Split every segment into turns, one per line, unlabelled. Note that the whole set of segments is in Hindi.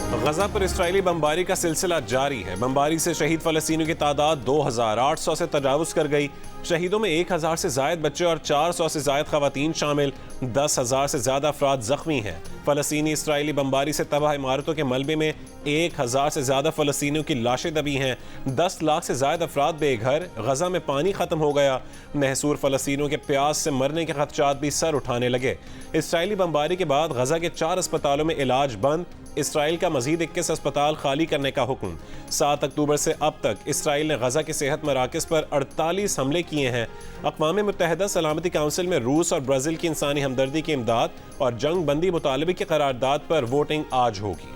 गजा पर इस्राएली बमबारी का सिलसिला जारी है। बमबारी से शहीद फलस्तीनियों की तादाद 2800 से तजावुज कर गई। शहीदों में 1000 से जायद बच्चे और 400 से जायद खवातीन शामिल। 10,000 से ज्यादा अफराद जख्मी हैं। फलस्तीनी इस्राएली बमबारी से तबाह इमारतों के मलबे में 1000 से ज्यादा फलस्तीनियों की लाशें दबी हैं। 10 लाख से ज्यादा अफराद बेघर। गजा में पानी खत्म हो गया। महसूर फलस्तीनियों के प्यास से मरने के खदशात भी सर उठाने लगे। इस्राएली बमबारी के बाद गजा के 4 अस्पतालों में इलाज बंद। इसराइल का मजीद 21 अस्पताल खाली करने का हुक्म। 7 अक्टूबर से अब तक इसराइल ने गजा के सेहत मराकज़ पर 48 हमले किए हैं। अक़वाम मुत्तहिदा सलामती काउंसिल में रूस और ब्राज़ील की इंसानी हमदर्दी की इमदाद और जंग बंदी मुतालबे की करारदाद पर वोटिंग आज होगी।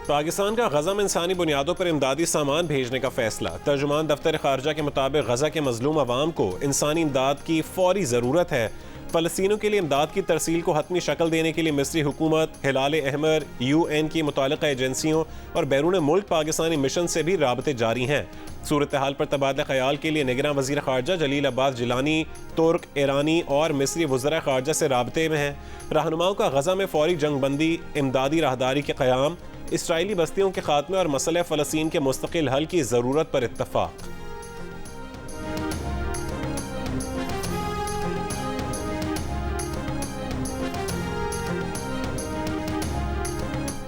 पाकिस्तान का गजा में इंसानी बुनियादों पर इमदादी सामान भेजने का फैसला। तर्जुमान दफ्तर खारजा के मुताबिक गजा के मजलूम अवाम को इंसानी इमदाद की फौरी ज़रूरत है। फ़लस्तीनियों के लिए इमदाद की तरसील को हतमी शक्ल देने के लिए मिस्री हुकूमत, हिलाल अहमर, UN की मुताल्लिक़ा एजेंसियों और बैरून मुल्क पाकिस्तानी मिशन से भी राबते जारी हैं। सूरत हाल पर तबादला ख्याल के लिए निगरान वज़ीर ख़ारजा जलील अब्बास जिलानी तुर्क, ईरानी और मिस्री वज़रा ख़ारजा से राबते में हैं। रहनुमाओं का गजा में फौरी जंग बंदी, इमदादी राहदारी के क़याम, इसराइली बस्तियों के खात्मे और मसले फ़लस्तीन के मुस्तकिल हल की ज़रूरत पर इत्तफ़ाक़।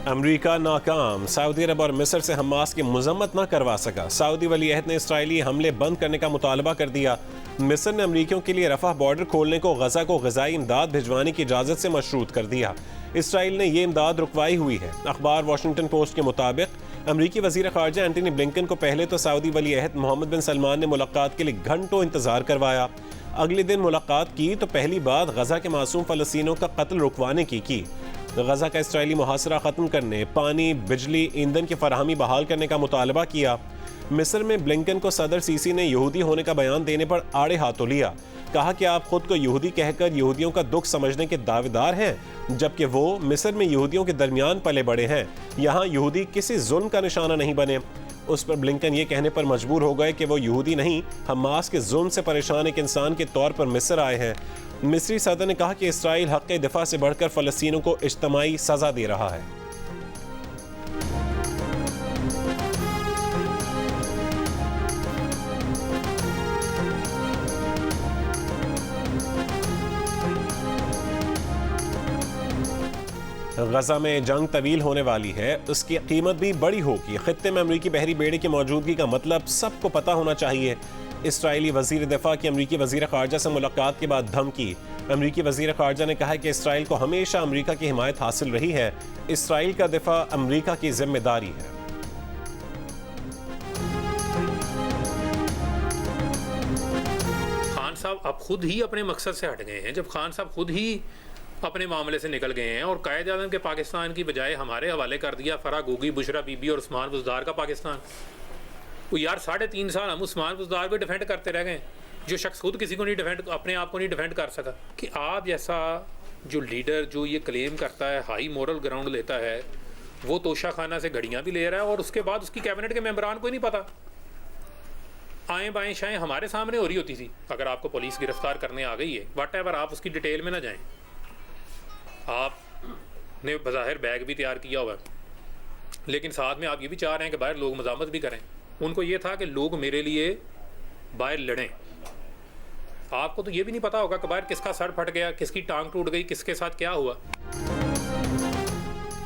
अमरीका नाकाम। सऊदी अरब और मिस्र से हमास की मजम्मत न करवा सका। सऊदी वली अहद ने इसराइली हमले बंद करने का मुतालबा कर दिया। मिस्र ने अमरीकियों के लिए रफ़ा बॉर्डर खोलने को गजा को ग़िज़ाई इमदाद भिजवाने की इजाज़त से मशरूत कर दिया। इसराइल ने यह इमदाद रुकवाई हुई है। अखबार वाशिंगटन पोस्ट के मुताबिक अमरीकी वज़ीर ख़ारजा एंटनी ब्लिंकन को पहले तो सऊदी वली अहद मोहम्मद बिन सलमान ने मुलाकात के लिए घंटों इंतज़ार करवाया। अगले दिन मुलाकात की तो पहली बात गजा के मासूम फ़लस्तीनियों का कत्ल रुकवाने की। गजा का इसराइली मुहासरा ख़त्म करने, पानी, बिजली, ईंधन की फराहमी बहाल करने का मुतालबा किया। मिस्र में ब्लिंकन को सदर सीसी ने यहूदी होने का बयान देने पर आड़े हाथों लिया। कहा कि आप खुद को यहूदी कहकर यहूदियों का दुख समझने के दावेदार हैं, जबकि वो मिस्र में यहूदियों के दरमियान पले बड़े हैं। यहाँ यहूदी किसी जुल्म का निशाना नहीं बने। उस पर ब्लिंकन ये कहने पर मजबूर हो गए कि वो यहूदी नहीं, हमास के जुल्म से परेशान एक इंसान के तौर पर मिस्र आए हैं। मिस्री सदर ने कहा कि इसराइल हक़ दिफा से बढ़कर फ़लस्तीनियों को इज्तमाई सज़ा दे रहा है। गजा में जंग तवील होने वाली है, उसकी कीमत भी बड़ी होगी। खित्ते में अमरीकी बहरी बेड़े की मौजूदगी का मतलब सबको पता होना चाहिए। इसराइली वज़ीर दिफा की अमरीकी वज़ीर ख़ारजा से मुलाकात के बाद धमकी। अमरीकी वज़ीर ख़ारजा ने कहा कि इसराइल को हमेशा अमरीका की हिमायत हासिल रही है। इसराइल का दिफा अमरीका की जिम्मेदारी है।
खान साहब अब खुद ही अपने मकसद से हट गए हैं। जब खान साहब खुद ही अपने मामले से निकल गए हैं और कायद आज़म के पाकिस्तान की बजाय हमारे हवाले कर दिया फराह गोगी, बुशरा बीबी और उस्मान बुज़दार का पाकिस्तान। वो यार 3.5 साल हम उस्मान बुज़दार को डिफेंड करते रह गए, जो शख्स खुद किसी को नहीं डिफेंड, अपने आप को नहीं डिफेंड कर सका। कि आप जैसा जो लीडर जो ये क्लेम करता है, हाई मोरल ग्राउंड लेता है, वो तोशा खाना से घड़ियाँ भी ले रहा है और उसके बाद उसकी कैबिनेट के मेम्बरान को ही नहीं पता। आएँ बाएँ शाएँ हमारे सामने हो रही होती थी। अगर आपको पुलिस गिरफ्तार करने आ गई है, वट आप उसकी डिटेल में ना जाएँ। आपने बज़ाहिर बैग भी तैयार किया हुआ है, लेकिन साथ में आप ये भी चाह रहे हैं कि बाहर लोग मज़ामत भी करें। उनको ये था कि लोग मेरे लिए बाहर लड़ें। आपको तो ये भी नहीं पता होगा कि बाहर किसका सर फट गया, किसकी टांग टूट गई, किसके साथ क्या हुआ।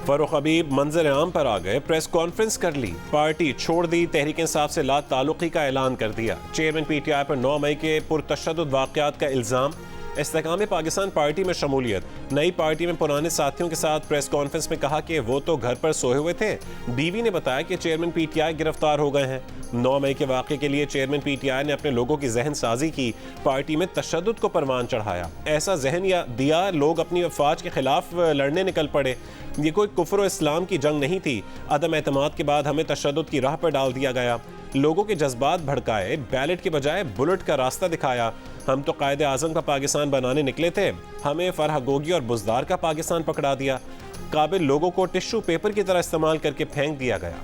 फरूख हबीब मंजर आम पर आ गए, प्रेस कॉन्फ्रेंस कर ली, पार्टी छोड़ दी, तहरीक इंसाफ से ला ताल्लुकी का ऐलान कर दिया। चेयरमैन PTI पर 9 मई के पुरतशद्दुद वाक़यात का इल्ज़ाम। इस्तेकाम पाकिस्तान पार्टी में शमूलियत। नई पार्टी में पुराने साथियों के साथ प्रेस कॉन्फ्रेंस में कहा कि वो तो घर पर सोए हुए थे। बीवी ने बताया कि चेयरमैन PTI गिरफ्तार हो गए हैं। 9 मई के वाक़े के लिए चेयरमैन PTI ने अपने लोगों की जहन साजी की, पार्टी में तशद्दुद को परवान चढ़ाया। ऐसा जहन या दिया लोग अपनी अफवाज के खिलाफ लड़ने निकल पड़े। ये कोई कुफ्र और इस्लाम की जंग नहीं थी। अदम एतमाद के बाद हमें तशद्दुद की राह पर डाल दिया गया। लोगों के जज्बात भड़काए, बैलेट के बजाय बुलेट का रास्ता दिखाया। हम तो कायदे आज़म का पाकिस्तान बनाने निकले थे, हमें फराह गोगी और बुज़दार का पाकिस्तान पकड़ा दिया। काबिल लोगों को टिश्यू पेपर की तरह इस्तेमाल करके फेंक दिया गया।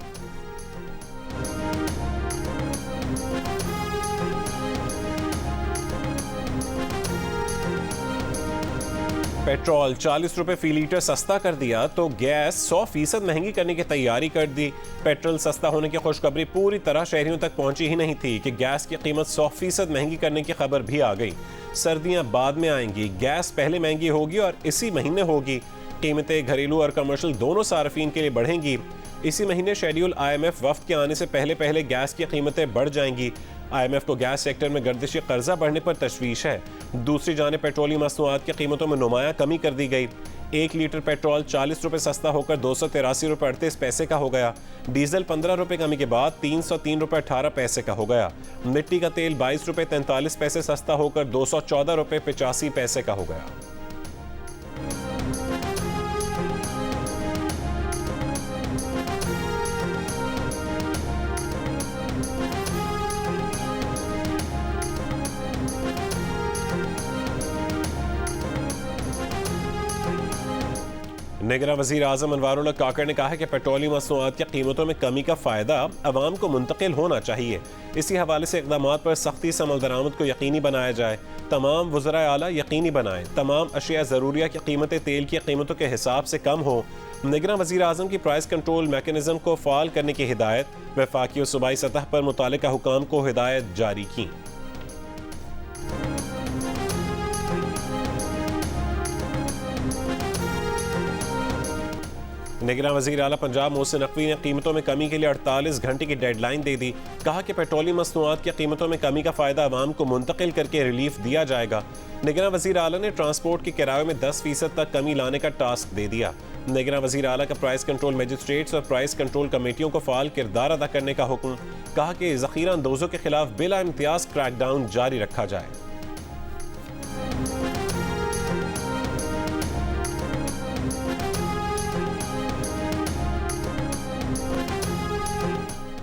पेट्रोल 40 रुपए फी लीटर सस्ता कर दिया तो गैस 100% महंगी करने की तैयारी कर दी। पेट्रोल सस्ता होने की खुशखबरी पूरी तरह शहरियों तक पहुंची ही नहीं थी कि गैस की कीमत 100% महंगी करने की खबर भी आ गई। सर्दियां बाद में आएंगी, गैस पहले महंगी होगी और इसी महीने होगी। कीमतें घरेलू और कमर्शियल दोनों सार्फिन के लिए बढ़ेंगी। इसी महीने शेड्यूल IMF वफ्द के आने से पहले पहले गैस की कीमतें बढ़ जाएंगी। IMF को गैस सेक्टर में गर्दिशी कर्जा बढ़ने पर तशवीश है। दूसरी जानिब पेट्रोलियम मसनूआत की कीमतों में नुमाया कमी कर दी गई। 1 लीटर पेट्रोल 40 रुपए सस्ता होकर 283 रुपए 38 पैसे का हो गया। डीजल 15 रुपए कमी के बाद 303 रुपए 18 पैसे का हो गया। मिट्टी का तेल 22 रुपए 43 पैसे सस्ता होकर 214 रुपए 85 पैसे का हो गया। निगरान वज़ीर आज़म अनवारुल्लाह काकड़ ने कहा है कि पेट्रोलियम मसनूआत की कीमतों में कमी का फ़ायदा अवाम को मुंतकिल होना चाहिए। इसी हवाले से इक़दाम पर सख्ती से अमल दरामद को यकीनी बनाया जाए। तमाम वज़राए आला यकीनी बनाएं तमाम अशिया ज़रूरिया की कीमतें तेल की कीमतों के हिसाब से कम हो। निगरान वज़ीर आज़म की प्राइस कंट्रोल मैकेनिज़्म को फ़ाल करने की हिदायत। वफाकी और सूबाई सतह पर मुतालिका हुकाम को हिदायत जारी की। निगरान वज़ीर आला पंजाब मोहसिन नकवी ने कीमतों में कमी के लिए 48 घंटे की डेडलाइन दे दी। कहा कि पेट्रोलियम मसनूआत की कीमतों में कमी का फ़ायदा आवाम को मुंतकिल करके रिलीफ दिया जाएगा। निगरान वज़ीर आला ने ट्रांसपोर्ट के किराए में 10% तक कमी लाने का टास्क दे दिया। निगरान वज़ीर आला का प्राइस कंट्रोल मजिस्ट्रेट्स और प्राइस कंट्रोल कमेटियों को फ़ाल किरदार अदा करने का हुक्म। कहा कि ज़ख़ीरा अंदोज़ों के खिलाफ बिला इम्तियाज़ क्रैकडाउन जारी रखा जाए।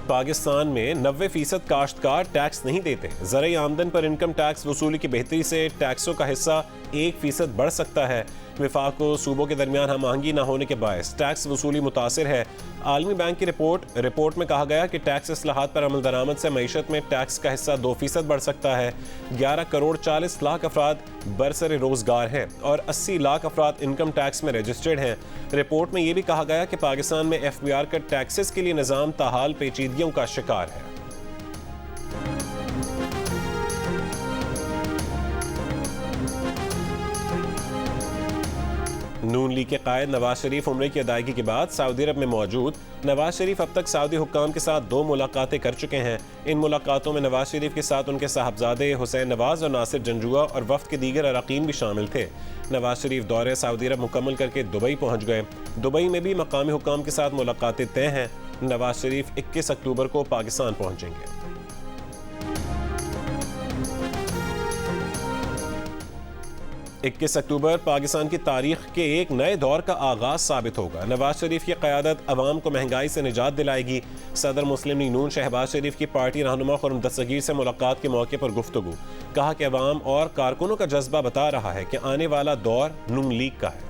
पाकिस्तान में 90% काश्तकार टैक्स नहीं देते। ज़राई आमदन पर इनकम टैक्स वसूली की बेहतरी से टैक्सों का हिस्सा 1% बढ़ सकता है। वफाक को सूबों के दरमियान हम आहंगी न होने के बायस टैक्स वसूली मुतासिर है। आलमी बैंक की रिपोर्ट में कहा गया कि टैक्स इस्लाहात पर अमल दरामद से मईशत में टैक्स का हिस्सा 2% बढ़ सकता है। 11 करोड़ 40 लाख अफराद बरसर रोजगार हैं और 80 लाख अफराद इनकम टैक्स में रजिस्टर्ड हैं। रिपोर्ट में यह भी कहा गया कि पाकिस्तान में FBR का टैक्सेस के लिए निज़ाम ताहाल पेचीदगियों का शिकार है। नून लीग के कायद नवाज शरीफ उम्रे की अदायगी के बाद सऊदी अरब में मौजूद। नवाज शरीफ अब तक सऊदी हुक्काम के साथ 2 मुलाकातें कर चुके हैं। इन मुलाकातों में नवाज शरीफ के साथ उनके साहबजादे हुसैन नवाज और नासिर जंजुआ और वफ्द के दीगर अरकान भी शामिल थे। नवाज शरीफ दौरे सऊदी अरब मुकम्मल करके दुबई पहुंच गए। दुबई में भी मकामी हुक्काम के साथ मुलाकातें तय हैं। नवाज शरीफ 21 अक्टूबर को पाकिस्तान पहुंचेंगे। 21 अक्टूबर पाकिस्तान की तारीख के एक नए दौर का आगाज साबित होगा। नवाज शरीफ की क़यादत अवाम को महंगाई से निजात दिलाएगी। सदर मुस्लिम लीग नून शहबाज शरीफ की पार्टी रहनुमा खुर्रम दस्तगीर से मुलाकात के मौके पर गुफ्तगू। कहा कि अवाम और कारकुनों का जज्बा बता रहा है कि आने वाला दौर नून लीग का है।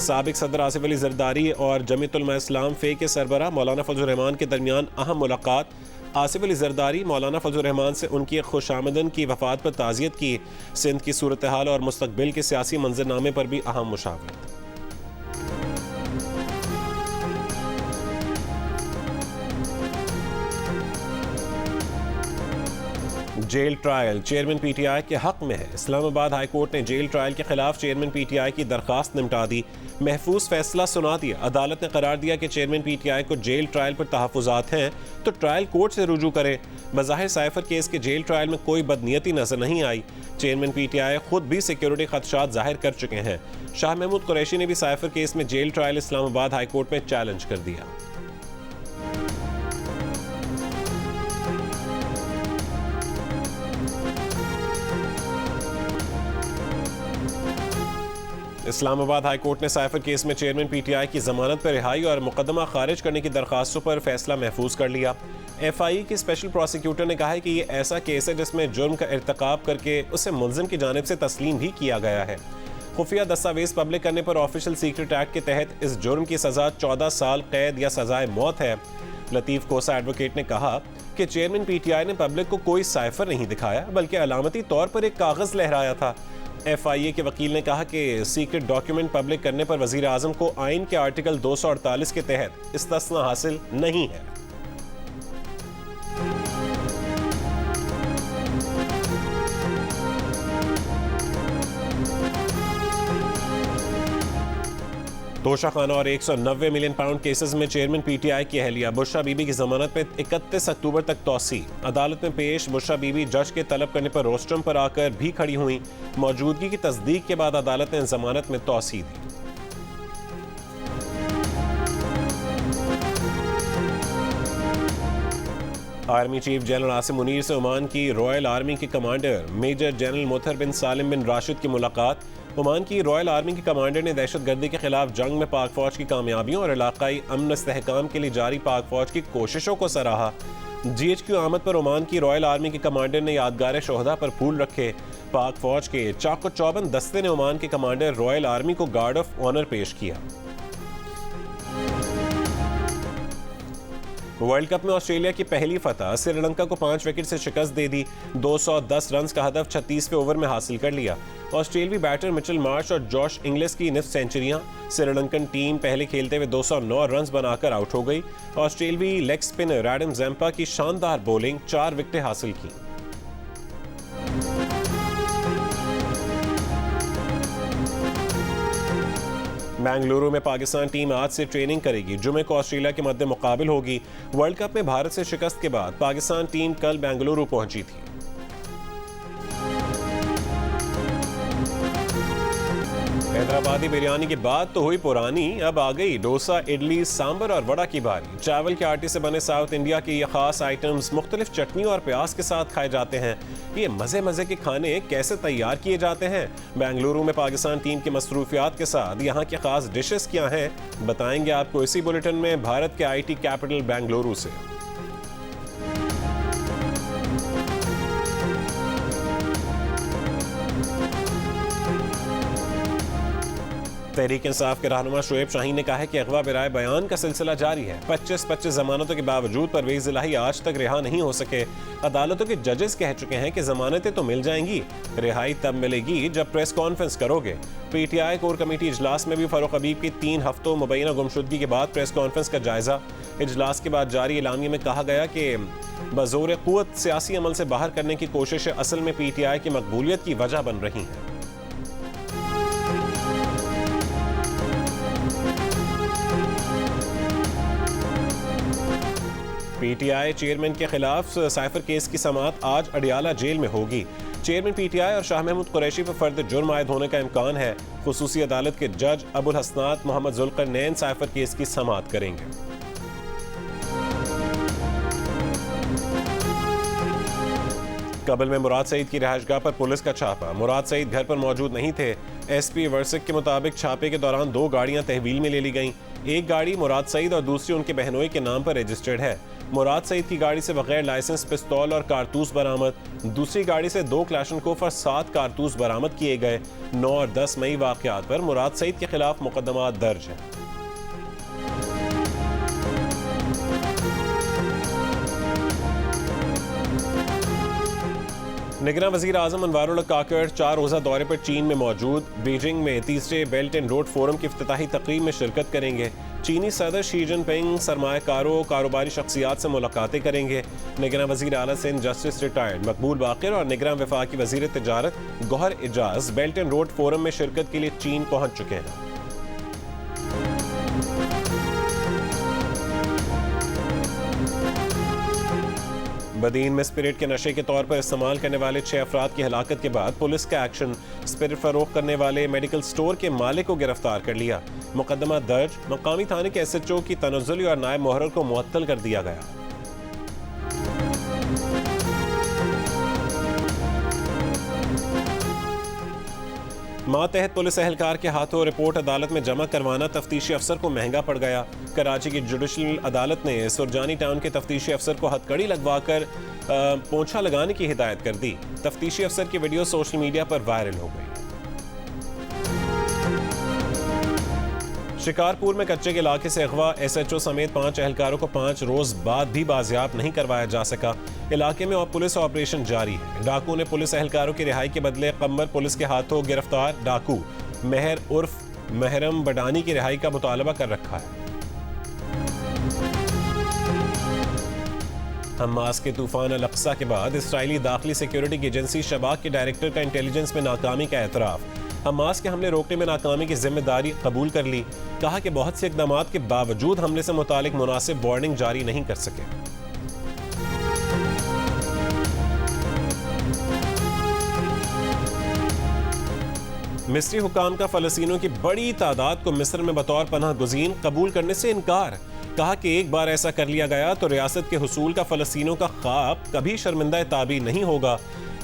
साबिक सदर आसिफ अली जरदारी और जमीयत उलमा इस्लाम फ़े के सरबराह मौलाना फजलुर रहमान के दरमियान अहम मुलाकात। आसिफ अली जरदारी मौलाना फजलुर रहमान से उनकी खुशामदन की वफ़ात पर ताज़ियत की। सिंध की सूरत हाल और मुस्तकबिल के सियासी मंजरनामे पर भी अहम मुशावरत। जेल ट्रायल चेयरमैन PTI के हक में है। इस्लामाबाद हाई कोर्ट ने जेल ट्रायल के खिलाफ चेयरमैन PTI की दरखास्त निपटा दी। महफूज फैसला सुना दिया। अदालत ने करार दिया कि चेयरमैन PTI को जेल ट्रायल पर तहफ़्फ़ुज़ात हैं तो ट्रायल कोर्ट से रुजू करे। बज़ाहिर साइफर केस के जेल ट्रायल में कोई बदनीयती नजर नहीं आई। चेयरमैन PTI खुद भी सिक्योरिटी खदशात जाहिर कर चुके हैं। शाह महमूद कुरैशी ने भी साइफर केस में jail trial Islamabad high court में चैलेंज कर दिया। इस्लामाबाद हाई कोर्ट ने साइफर केस में चेयरमैन PTI की जमानत पर रिहाई और मुकदमा खारिज करने की दरखास्तों पर फैसला महफूज कर लिया। FI की स्पेशल प्रोसिक्यूटर ने कहा है कि ये ऐसा केस है जिसमें जुर्म का इर्तिकाब करके उसे मुल्जिम की जानिब से तस्लीम भी किया गया है। खुफिया दस्तावेज पब्लिक करने पर ऑफिशियल सीक्रेट एक्ट के तहत इस जुर्म की सजा 14 साल कैद या सजाए मौत है। लतीफ कोसा एडवोकेट ने कहा कि चेयरमैन पीटीआई ने पब्लिक को कोई साइफर नहीं दिखाया बल्कि अलामती तौर पर एक कागज लहराया था। FIA के वकील ने कहा कि सीक्रेट डॉक्यूमेंट पब्लिक करने पर वजीर आजम को आइन के आर्टिकल 248 के तहत इस्तिस्ना हासिल नहीं है। तोशा खाना और 190 मिलियन पाउंड केसेस में चेयरमैन पीटीआई की अहलिया बुशरा बीबी की जमानत पे 31 अक्टूबर तक तौसी। अदालत में पेश बुशरा बीबी जज के तलब करने पर रोस्ट्रम पर आकर भी खड़ी हुई। मौजूदगी की तस्दीक के बाद अदालत ने जमानत में तौसी दी। Army chief general Asim Munir से ओमान की रॉयल आर्मी के commander major general Mutahar bin Salim bin Rashid की मुलाकात। ओमान की रॉयल आर्मी के कमांडर ने दहशतगर्दी के खिलाफ जंग में पाक फौज की कामयाबियों और इलाकाई अमन इस्तेहकाम के लिए जारी पाक फौज की कोशिशों को सराहा। GHQ आमद पर ओमान की रॉयल आर्मी के कमांडर ने यादगार शोहदा पर फूल रखे। पाक फौज के चाको चौबंद दस्ते ने ओमान के कमांडर रॉयल आर्मी को गार्ड ऑफ ऑनर पेश किया। वर्ल्ड कप में ऑस्ट्रेलिया की पहली फतह श्रीलंका को 5 विकेट से शिकस्त दे दी। 210 रन का हदफ 36वें ओवर में हासिल कर लिया। ऑस्ट्रेलियावी बैटर मिचेल मार्श और जॉश इंग्लिस की निफ्ट सेंचुरियां। श्रीलंकन टीम पहले खेलते हुए 209 रन बनाकर आउट हो गई। ऑस्ट्रेलियावी लेग स्पिनर एडम ज़ैम्पा की शानदार बॉलिंग 4 विकेटें हासिल की। बेंगलुरु में पाकिस्तान टीम आज से ट्रेनिंग करेगी। जुमे को ऑस्ट्रेलिया के मध्य मुकाबिल होगी। वर्ल्ड कप में भारत से शिकस्त के बाद पाकिस्तान टीम कल बेंगलुरु पहुंची थी। हैदराबादी बिरयानी की बात तो हुई पुरानी, अब आ गई डोसा, इडली, सांबर और वड़ा की बारी। चावल के आटे से बने साउथ इंडिया के ये खास आइटम्स मुख्तलिफ चटनी और प्याज के साथ खाए जाते हैं। ये मजे मजे के खाने कैसे तैयार किए जाते हैं? बेंगलुरु में पाकिस्तान टीम की मसरूफियात के साथ यहाँ के खास डिशेस क्या हैं, बताएंगे आपको इसी बुलेटिन में भारत के IT कैपिटल बेंगलुरु से। तहरीक इंसाफ के रहनुमा शुएब शाहीन ने कहा है कि अगवा बराए बयान का सिलसिला जारी है। 25 जमानतों के बावजूद परवेज इलाही आज तक रिहा नहीं हो सके। अदालतों के जजेस कह चुके हैं कि जमानतें तो मिल जाएंगी, रिहाई तब मिलेगी जब प्रेस कॉन्फ्रेंस करोगे। PTI कोर कमेटी इजलास में भी फारूक हबीब की 3 हफ्तों मुबैना गुमशुदगी के बाद प्रेस कॉन्फ्रेंस का जायजा। इजलास के बाद जारी एलामिया में कहा गया कि बजोर क़ुव्वत सियासी अमल से बाहर करने की कोशिशें असल में PTI की मकबूलियत की वजह बन रही हैं। PTI चेयरमैन के खिलाफ साइफर केस की समाअत आज अडियाला जेल में होगी। चेयरमैन PTI और शाह महमूद कुरैशी पर फर्द जुर्म आयद होने का इम्कान है। खुसूसी अदालत के जज अबुल हसनात मोहम्मद जुल्करनैन साइफर केस की समाअत करेंगे। काबुल में मुराद सईद की रिहाइशगाह पर पुलिस का छापा। मुराद सईद घर पर मौजूद नहीं थे। SP वर्सिक के मुताबिक छापे के दौरान 2 गाड़ियां तहवील में ले ली गईं। एक गाड़ी मुराद सईद और दूसरी उनके बहनोई के नाम पर रजिस्टर्ड है। मुराद सईद की गाड़ी से बगैर लाइसेंस पिस्तौल और कारतूस बरामद। दूसरी गाड़ी से 2 क्लाशनकोफ और 7 कारतूस बरामद किए गए। 9 और 10 मई वाक़यात पर मुराद सईद के खिलाफ मुकदमा दर्ज है। निगरान वज़ीर आज़म अनवारुल काकड़ 4 रोज़ा दौरे पर चीन में मौजूद। बीजिंग में 3रे बेल्ट एंड रोड फोरम की इफ्तिताही तकरीब में शिरकत करेंगे। चीनी सदर शी जिनपिंग सरमायाकारों कारोबारी शख्सियात से मुलाकातें करेंगे। निगरान वज़ीर आला सिंध जस्टिस रिटायर्ड मकबूल बाक़िर और निगरान वफाकी वज़ीर तिजारत Gohar Ejaz belt and road forum में शिरकत के लिए चीन पहुँच चुके हैं। बदीन में स्पिरिट के नशे के तौर पर इस्तेमाल करने वाले 6 अफराद की हलाकत के बाद पुलिस का एक्शन। स्पिरिट फरोख्त करने वाले मेडिकल स्टोर के मालिक को गिरफ्तार कर लिया। मुकदमा दर्ज। मकामी थाने के SHO की तनज़्ज़ुली और नायब मुहर्रर को मुअत्तल कर दिया गया। मातहत पुलिस एहलकार के हाथों रिपोर्ट अदालत में जमा करवाना तफ्तीशी अफसर को महंगा पड़ गया। कराची की जुडिशल अदालत ने सुरजानी टाउन के तफ्तीशी अफसर को हथकड़ी लगवाकर पोंछा लगाने की हिदायत कर दी। तफ्तीशी अफसर की वीडियो सोशल मीडिया पर वायरल हो गई। शिकारपुर में कच्चे के इलाके से अगवा SHO समेत 5 एहलकारों को 5 रोज बाद भी बाजियाब नहीं करवाया जा सका। इलाके में पुलिस ऑपरेशन जारी है। डाकू ने पुलिस एहलकारों की रिहाई के बदले कम्बर पुलिस के हाथों गिरफ्तार डाकू मेहर उर्फ महरम बडानी की रिहाई का मुतालबा कर रखा है। हमास के तूफान अल-अक्सा के बाद इसराइली दाखिली सिक्योरिटी की एजेंसी शबाक के डायरेक्टर का इंटेलिजेंस में नाकामी का एतराफ। हमास के हमले रोकने में नाकामी की जिम्मेदारी कबूल कर ली। कहा कि बहुत से इकदामात के बावजूद हमले से मुतालिक मुनासिब वार्निंग जारी नहीं कर सके। मिस्री हुकाम का फलस्तीनियों की बड़ी तादाद को मिस्र में बतौर पनाह गुज़ीन कबूल करने से इनकार। कहा कि एक बार ऐसा कर लिया गया तो रियासत के हुसूल का फलस्तीनियों का ख्वाब कभी शर्मिंदा ताबीर नहीं होगा।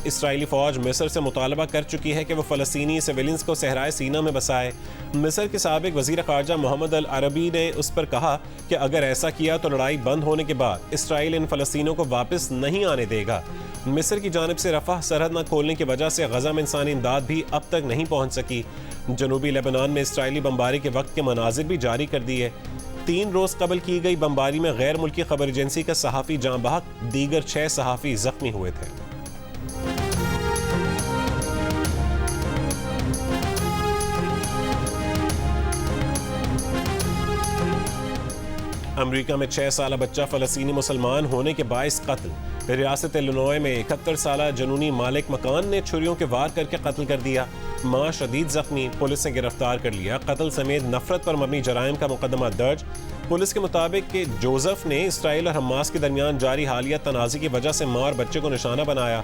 इसराइली फौज मिस्र से मुतालबा कर चुकी है कि वो फलस्तीनी सिविलियंस को सहराए सीना में बसाए। मिस्र के साबिक वज़ीर ख़ारजा मोहम्मद अल अरबी ने उस पर कहा कि अगर ऐसा किया तो लड़ाई बंद होने के बाद इसराइल इन फलस्तीनियों को वापस नहीं आने देगा। मिस्र की जानिब से रफ़ह सरहद न खोलने की वजह से गज़ा में इंसानी इमदाद भी अब तक नहीं पहुँच सकी। जनूबी लेबनान में इसराइली बमबारी के वक्त के मनाजिर भी जारी कर दिए। 3 रोज़ कबल की गई बमबारी में गैर मुल्की खबर एजेंसी का सहाफ़ी जाँ बहक, दीगर 6 सहाफ़ी जख्मी हुए थे। अमेरिका में 6 साल बच्चा फलस्तीनी मुसलमान होने के बाइस कत्ल। रियासत इलिनॉय में 71 साल जनूनी मालिक मकान ने छुरियों के वार करके कत्ल कर दिया। मां शदीद जख्मी, पुलिस ने गिरफ्तार कर लिया। कत्ल समेत नफरत पर मबनी जराइम का मुकदमा दर्ज। पुलिस के मुताबिक कि जोसेफ ने इसराइल और हमास के दरमियान जारी हालिया तनाज़ी की वजह से मां और बच्चे को निशाना बनाया।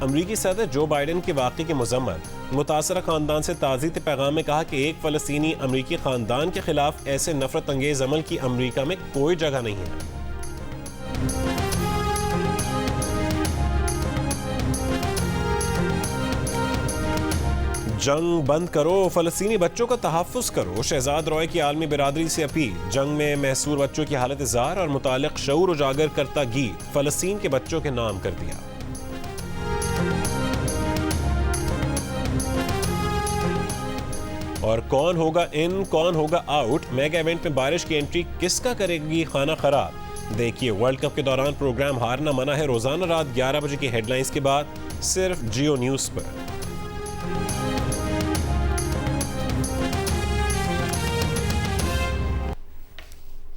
अमरीकी सदर जो बाइडन के वाक़े की मज़म्मत। मुतासरा ख़ानदान से ताज़ीत पैगाम में कहा कि एक फ़लस्तीनी अमरीकी ख़ानदान के ख़िलाफ़ ऐसे नफरत अंगेज़ अमल की अमरीका में कोई जगह नहीं है। जंग बंद करो, फ़लस्तीनी बच्चों का तहफ़्फ़ुज़ करो। शहजाद रॉय की आलमी बिरादरी से अपील। जंग में महसूर बच्चों की हालत ज़ार और मुतालिक शऊर उजागर करता गीत फ़लस्तीन के बच्चों के नाम कर दिया। और कौन होगा इन, कौन होगा आउट? मेगा इवेंट में बारिश की एंट्री किसका करेगी खाना खराब? देखिए वर्ल्ड कप के दौरान प्रोग्राम हारना मना है रोजाना रात 11 बजे की हेडलाइंस के बाद सिर्फ जियो न्यूज़ पर।